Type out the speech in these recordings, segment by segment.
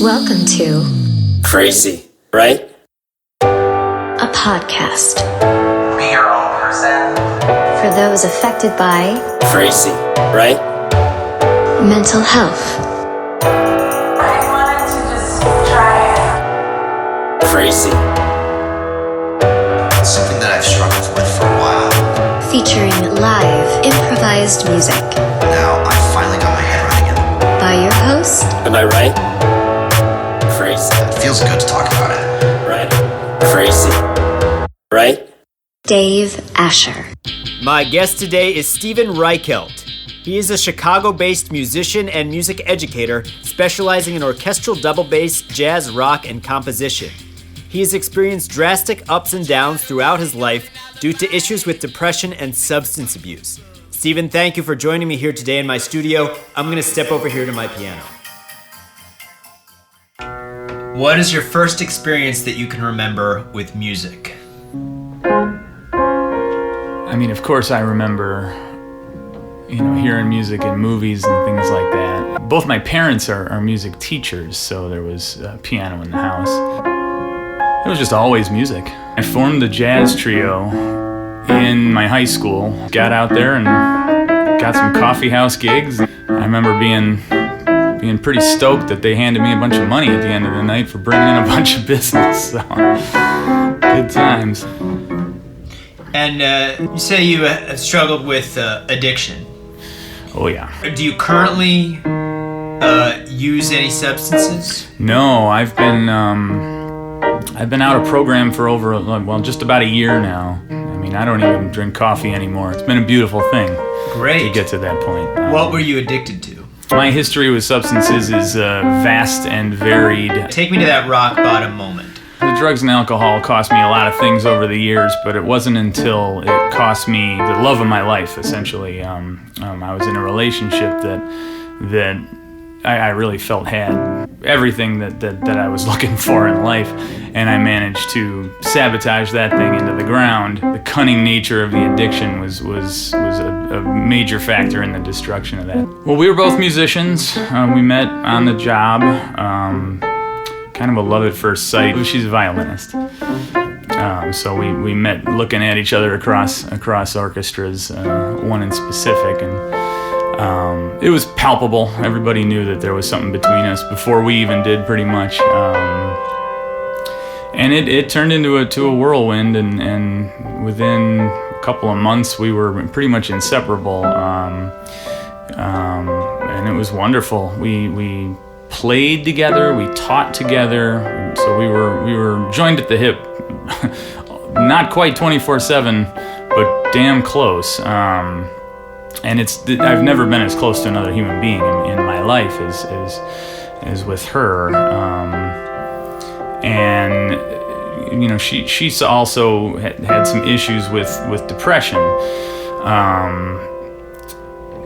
Welcome to Crazy, right? A podcast Be your own person. for those affected by Crazy, right? mental health, I wanted to just try it. Crazy, It's something that I've struggled with for a while. featuring live improvised music Now I finally got my head right again. by your host, am I right? Crazy, It feels good to talk about it. right? Crazy, right? Dave Asher. My guest today is Steven Reichelt. He is a Chicago-based musician and music educator specializing in orchestral double bass, jazz, rock, and composition. He has experienced drastic ups and downs throughout his life due to issues with depression and substance abuse. Steven, thank you for joining me here today in my studio. I'm going to step over here to my piano. What is your first experience that you can remember with music? I mean, of course I remember, hearing music in movies and things like that. Both my parents are music teachers, so there was a piano in the house. It was just always music. I formed the jazz trio in my high school, got out there and got some coffee house gigs. I remember being pretty stoked that they handed me a bunch of money at the end of the night for bringing in a bunch of business. So, good times. And you say you have struggled with addiction. Oh yeah. Do you currently use any substances? No, I've been out of program for just about a year now. I mean, I don't even drink coffee anymore. It's been a beautiful thing. Great. To get to that point. What were you addicted to? My history with substances is vast and varied. Take me to that rock bottom moment. The drugs and alcohol cost me a lot of things over the years, but it wasn't until it cost me the love of my life, essentially. I was in a relationship that I really felt had everything that I was looking for in life, and I managed to sabotage that thing into the ground. The cunning nature of the addiction was a major factor in the destruction of that. Well, we were both musicians. We met on the job. Kind of a love at first sight. She's a violinist. So we met looking at each other across orchestras, one in specific, and it was palpable. Everybody knew that there was something between us before we even did, pretty much. And it turned into a whirlwind, and within a couple of months we were pretty much inseparable. And it was wonderful. We played together, we taught together, so we were joined at the hip. Not quite 24/7, but damn close. And I've never been as close to another human being in my life as with her. And she's also had some issues with depression.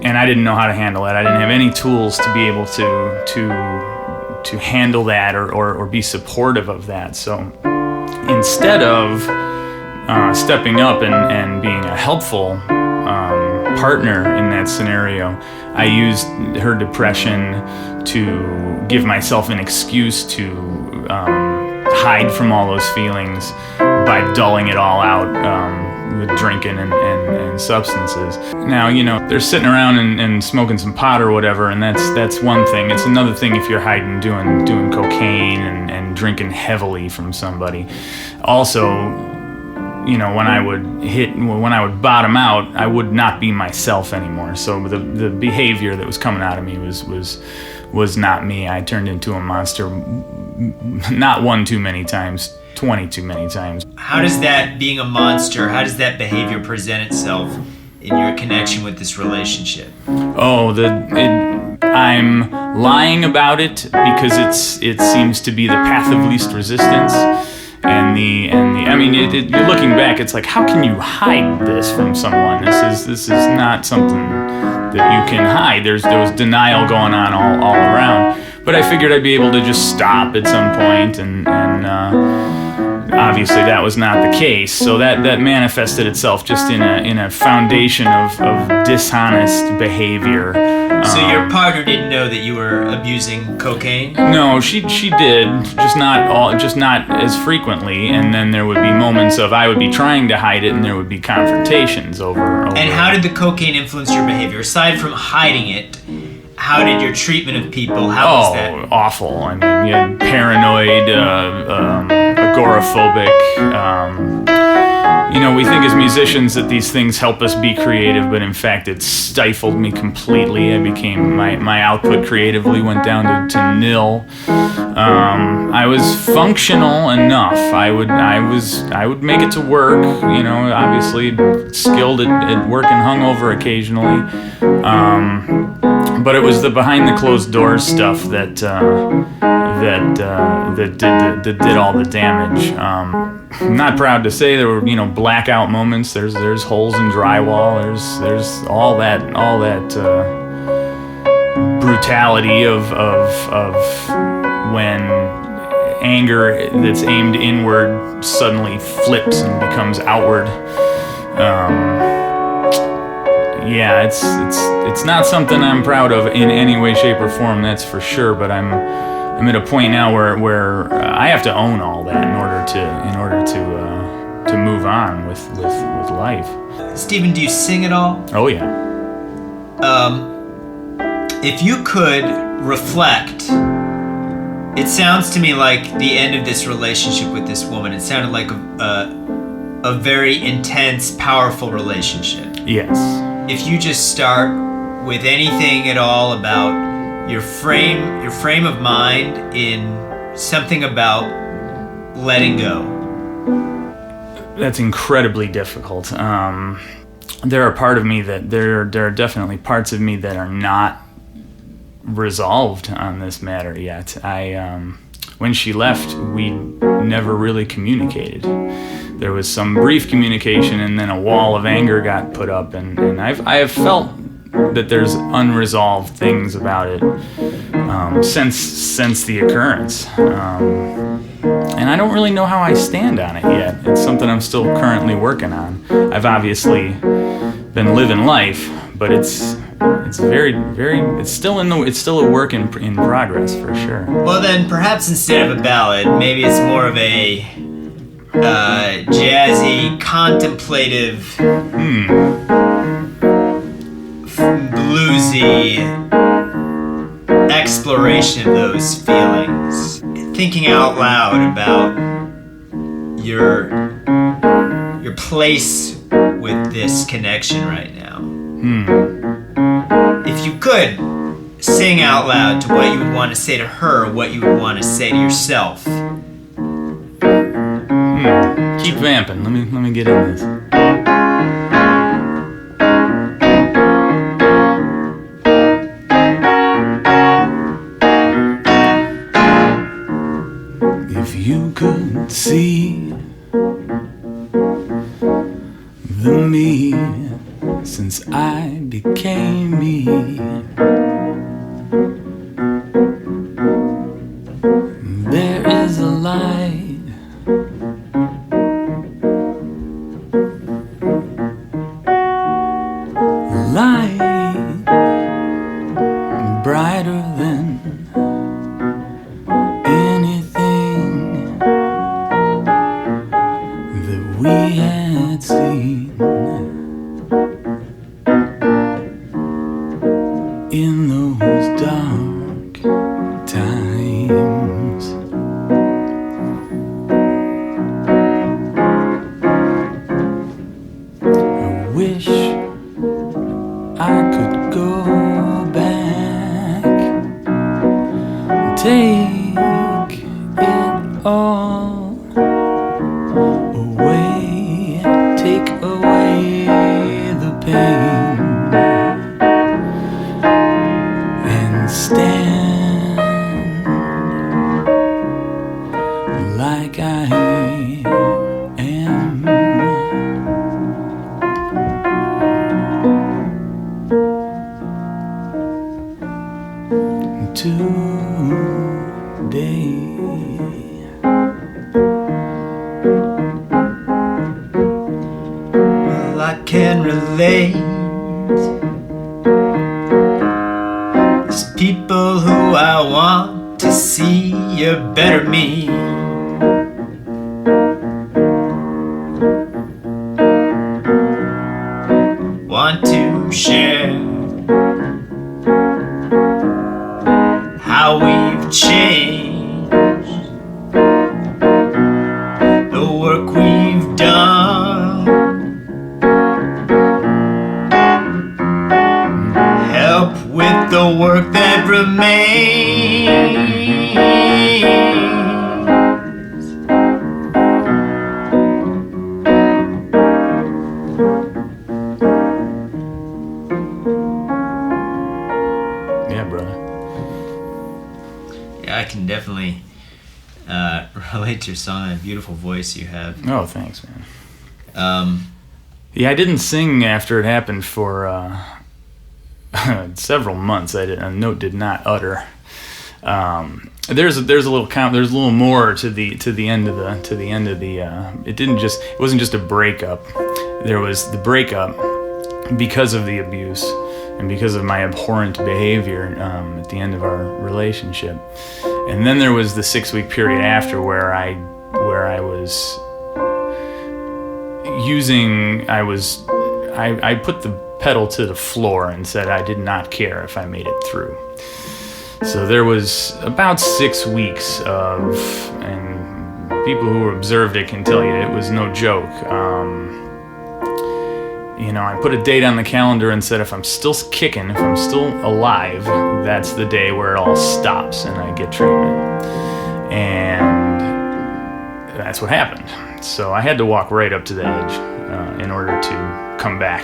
And I didn't know how to handle it. I didn't have any tools to be able to handle that or be supportive of that. So instead of stepping up and being a helpful partner in that scenario, I used her depression to give myself an excuse to hide from all those feelings by dulling it all out with drinking and substances. Now, they're sitting around and smoking some pot or whatever, and that's one thing. It's another thing if you're hiding doing cocaine and drinking heavily from somebody. Also, when I would bottom out, I would not be myself anymore. So the behavior that was coming out of me was not me. I turned into a monster, not one too many times, 20 too many times. How does that, being a monster, how does that behavior present itself in your connection with this relationship? I'm lying about it because it seems to be the path of least resistance. You're looking back, it's like, how can you hide this from someone? This is not something that you can hide. There was denial going on all around. But I figured I'd be able to just stop at some point, and obviously that was not the case. So that manifested itself just in a foundation of dishonest behavior So your partner didn't know that you were abusing cocaine? No, she did, just not as frequently. And then there would be moments of I would be trying to hide it, and there would be confrontations over. And how did the cocaine influence your behavior? Aside from hiding it, how did your treatment of people? How was that? Oh, awful. I mean, you had paranoid, agoraphobic. We think as musicians that these things help us be creative, but in fact it stifled me completely. I became, my output creatively went down to nil. I was functional enough. I would make it to work, obviously skilled at working hungover occasionally. But it was the behind the closed doors stuff that did all the damage. I'm not proud to say there were blackout moments. There's holes in drywall. There's all that brutality of when anger that's aimed inward suddenly flips and becomes outward. Yeah, it's not something I'm proud of in any way, shape, or form. That's for sure. But I'm at a point now where I have to own all that in order to move on with life. Stephen, do you sing at all? Oh yeah. If you could reflect, it sounds to me like the end of this relationship with this woman. It sounded like a very intense, powerful relationship. Yes. If you just start with anything at all about your frame of mind in something about letting go. That's incredibly difficult. There are there are definitely parts of me that are not resolved on this matter yet. When she left, we never really communicated. There was some brief communication, and then a wall of anger got put up, and I have felt that there's unresolved things about it since the occurrence, and I don't really know how I stand on it yet. It's something I'm still currently working on. I've obviously been living life, but it's very, very. It's still a work in progress for sure. Well, then perhaps instead of a ballad, maybe it's more of a jazzy, contemplative, bluesy exploration of those feelings. Thinking out loud about your place with this connection right now. If you could sing out loud to what you would want to say to her, what you would want to say to yourself. Keep vamping. Let me get in this. If you could see the me since I became me, there is a light brighter than anything that we had seen in those dark times. I wish I could go back, take it all away, take away the pain, and stand like I am. Today, Well, I can relate. I want to see a better me. Want to share how we've changed, the work we've done, help with the work that remains. Yeah, brother. Yeah, I can definitely relate to your song. A beautiful voice you have. Oh, thanks, man. Um, Yeah, I didn't sing after it happened for several months. A note did not utter. There's a little more to the end of the. It wasn't just a breakup. There was the breakup because of the abuse and because of my abhorrent behavior at the end of our relationship, and then there was the 6-week period after where I was I put the pedal to the floor and said I did not care if I made it through. So there was about 6 weeks of, and people who observed it can tell you it was no joke. I put a date on the calendar and said if I'm still kicking, if I'm still alive, that's the day where it all stops and I get treatment. And that's what happened. So I had to walk right up to the edge in order to come back.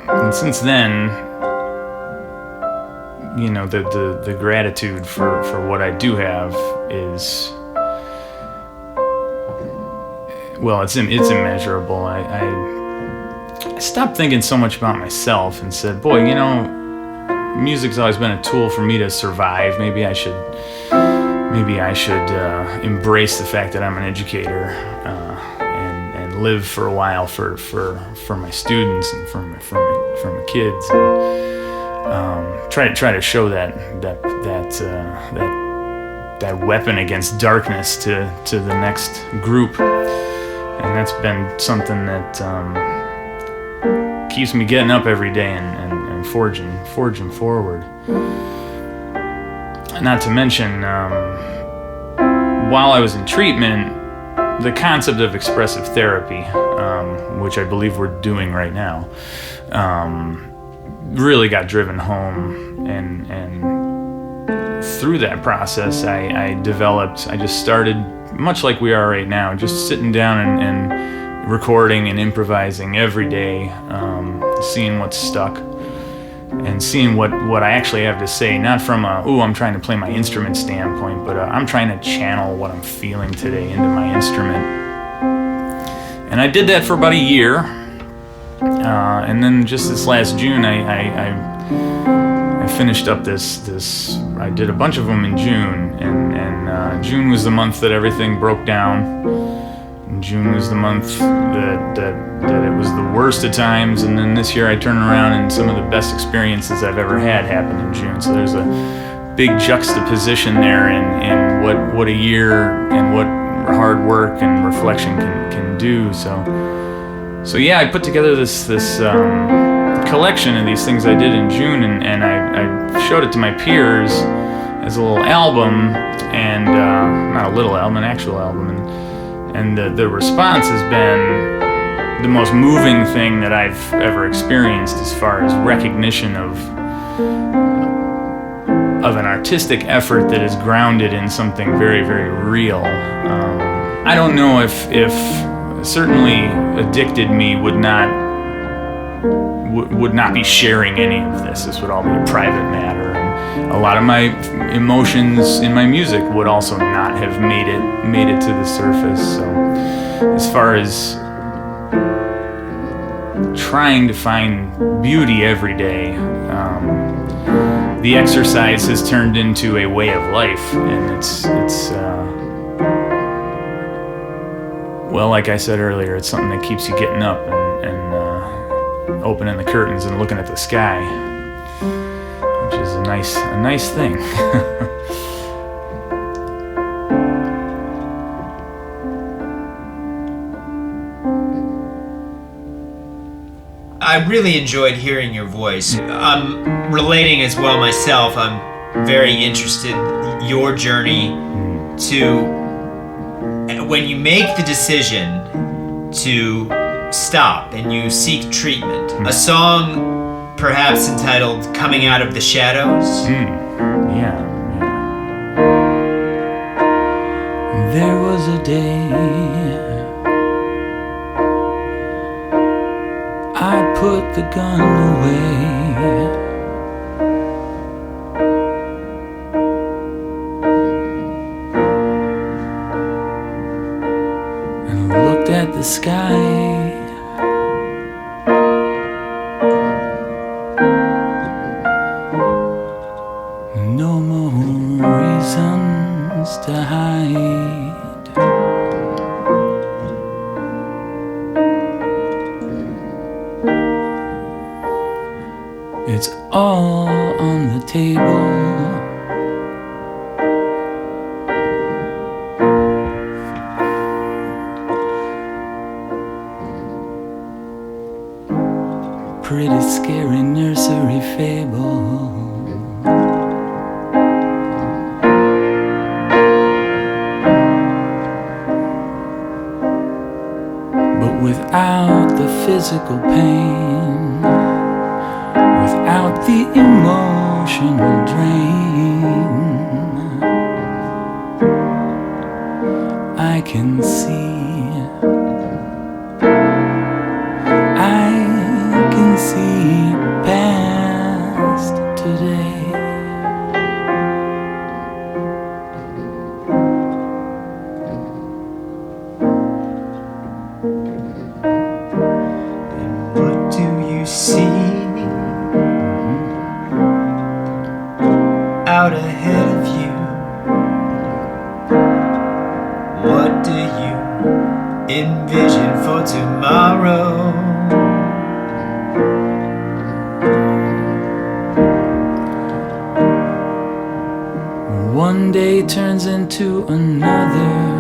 And since then, the gratitude for what I do have is, well, it's immeasurable. I stopped thinking so much about myself and said, boy, music's always been a tool for me to survive. Maybe I should embrace the fact that I'm an educator and live for a while for my students and for my kids. And, try to show that weapon against darkness to the next group. And that's been something that keeps me getting up every day and forging forward. Not to mention, while I was in treatment, the concept of expressive therapy, which I believe we're doing right now, really got driven home. And through that process, I just started, much like we are right now, just sitting down and recording and improvising every day, seeing what's stuck and seeing what I actually have to say, not from I'm trying to play my instrument standpoint, but I'm trying to channel what I'm feeling today into my instrument. And I did that for about a year, and then just this last June, I finished up this. I did a bunch of them in June, and June was the month that everything broke down. And June was the month that it was the worst of times, and then this year I turned around and some of the best experiences I've ever had happened in June. So there's a big juxtaposition there in what a year and what hard work and reflection can do. So yeah, I put together this collection of these things I did in June, and I showed it to my peers as a little album, and not a little album, an actual album, and the response has been the most moving thing that I've ever experienced as far as recognition of an artistic effort that is grounded in something very, very real. I don't know if certainly Addicted Me would not be sharing any of this. This would all be a private matter, and a lot of my emotions in my music would also not have made it to the surface. So as far as trying to find beauty every day, the exercise has turned into a way of life, and it's well, like I said earlier, it's something that keeps you getting up, and opening the curtains and looking at the sky, which is a nice thing. I really enjoyed hearing your voice. I'm relating as well myself. I'm very interested in your journey to when you make the decision to stop and you seek treatment. A song perhaps entitled Coming Out of the Shadows. Yeah. There was a day I put the gun away, and looked at the sky. No more reasons to hide. It's all on the table. Pretty scary nursery fable. But without the physical pain, without the emotional drain, I can see past today. And what do you see out ahead of you? What do you envision for tomorrow? One day turns into another,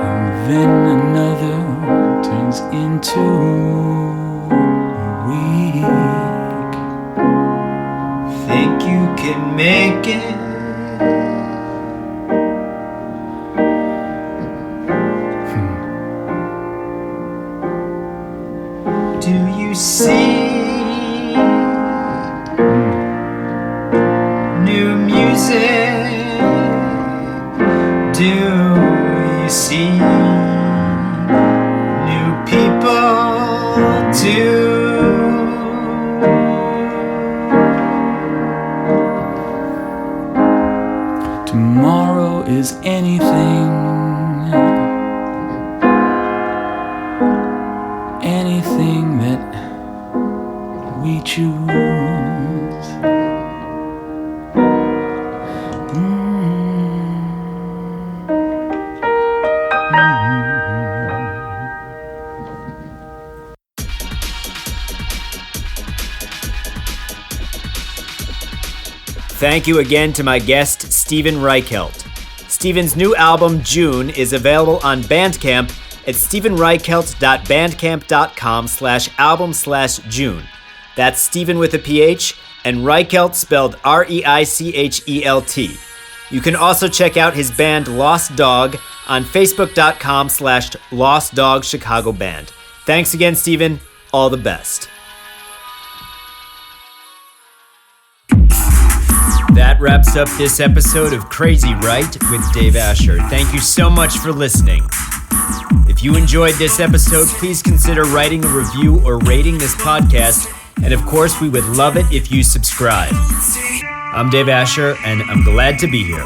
and then another turns into a week. Think you can make it? Do you see new music? Do you see new people too? Tomorrow is anything, anything that we choose. Thank you again to my guest, Steven Reichelt. Steven's new album, June, is available on Bandcamp at stevenreichelt.bandcamp.com/album/June. That's Steven with a PH and Reichelt spelled Reichelt. You can also check out his band Lost Dog on facebook.com/Lost Dog Chicago Band. Thanks again, Steven. All the best. That wraps up this episode of Crazy Right with Dave Asher. Thank you so much for listening. If you enjoyed this episode, please consider writing a review or rating this podcast. And of course, we would love it if you subscribe. I'm Dave Asher, and I'm glad to be here.